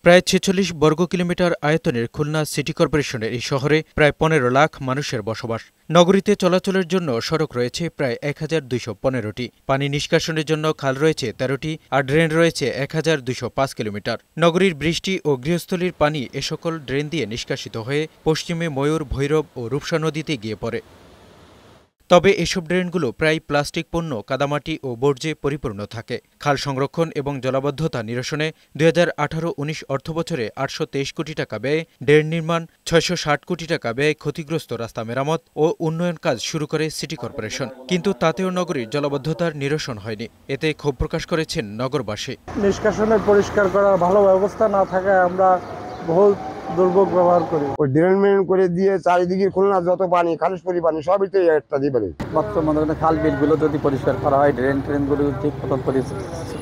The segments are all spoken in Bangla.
প্রায় ৪৬ বর্গ কিলোমিটার আয়তনের খুলনা সিটি কর্পোরেশনের এই শহরে প্রায় ১৫ লাখ মানুষের বসবাস। নগরীতে চলাচলের জন্য সড়ক রয়েছে প্রায় ১,২১৫টি, পানি নিষ্কাশনের জন্য খাল রয়েছে ১৩টি, আর ড্রেন রয়েছে ১,২০৫ কিলোমিটার। নগরীর বৃষ্টি ও গৃহস্থলীর পানি এ সকল ড্রেন দিয়ে নিষ্কাশিত হয়ে পশ্চিমে ময়ূর, ভৈরব ও রূপসা নদীতে গিয়ে পড়ে। তবে এসব ড্রেনগুলো প্রায় প্লাস্টিক পণ্য, কাদামাটি ও বর্জ্যে পরিপূর্ণ থাকে। খাল সংরক্ষণ এবং জলাবদ্ধতা নিরসনে ২০১৮-১৯ অর্থবছরে ৮২৩ কোটি টাকা ব্যয়ে ড্রেন নির্মাণ, ৬৬০ কোটি টাকা ব্যয়ে ক্ষতিগ্রস্ত রাস্তা মেরামত ও উন্নয়ন কাজ শুরু করে সিটি কর্পোরেশন। কিন্তু তাতেও নগরীর জলাবদ্ধতার নিরসন হয়নি। এতে ক্ষোভ প্রকাশ করেছেন নগরবাসী। নিষ্কাশনের পরিষ্কার করার ভালো ব্যবস্থা না থাকায় আমরা বহু দুর্ভোগ ব্যবহার করি। ওই ড্রেন করে দিয়ে চারিদিকে খুলনা যত পানি, খালিশপুরি পানি সবই তো একটা দিয়ে পারে। বর্তমানে খাল বিলগুলো যদি পরিষ্কার করা হয়, ট্রেনগুলো ঠিক মতো পরিষ্কার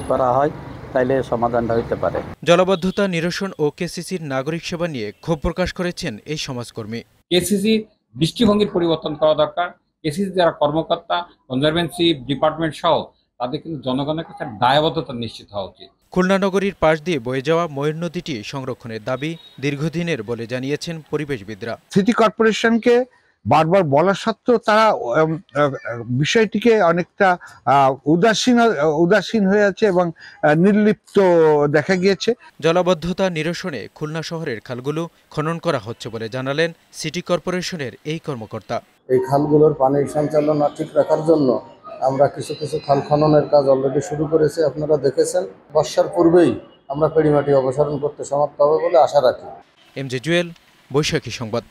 করা হয়, তাইলে সমাধানটা হইতে পারে। জলাবদ্ধতা নিরসন ও কেসিসির নাগরিক সেবা নিয়ে ক্ষোভ প্রকাশ করেছেন এই সমাজকর্মী। কেসিসি দৃষ্টিভঙ্গির পরিবর্তন করা দরকার। কেসিসি যারা কর্মকর্তা, কনজারভেন্সি ডিপার্টমেন্ট সহ তাদের কিন্তু জনগণের কাছে দায়বদ্ধতা নিশ্চিত হওয়া উচিত। খুলনা নগরীর পাশ দিয়ে বয়ে যাওয়া ময়ূর নদীটি সংরক্ষণের দাবি দীর্ঘদিনের বলে জানিয়েছেন পরিবেশবিদরা। সিটি কর্পোরেশনকে বারবার বলা সত্ত্বেও তারা বিষয়টিকে অনেকটা উদাসীন হয়ে আছে এবং নির্লিপ্ত দেখা গিয়েছে। জলাবদ্ধতা নিরসনে খুলনা শহরের খালগুলো খনন করা হচ্ছে বলে জানালেন সিটি কর্পোরেশনের এই কর্মকর্তা। এই খালগুলোর পানি সঞ্চালন ঠিক রাখার জন্য আমরা কিছু খাল খননের কাজ অলরেডি শুরু করেছি, আপনারা দেখেছেন। বর্ষার পূর্বেই আমরা পেড়িমাটি অপসারণ করতে সমাপ্ত হবে বলে আশা রাখি। এমজে জুয়েল, বৈশাখী সংবাদ।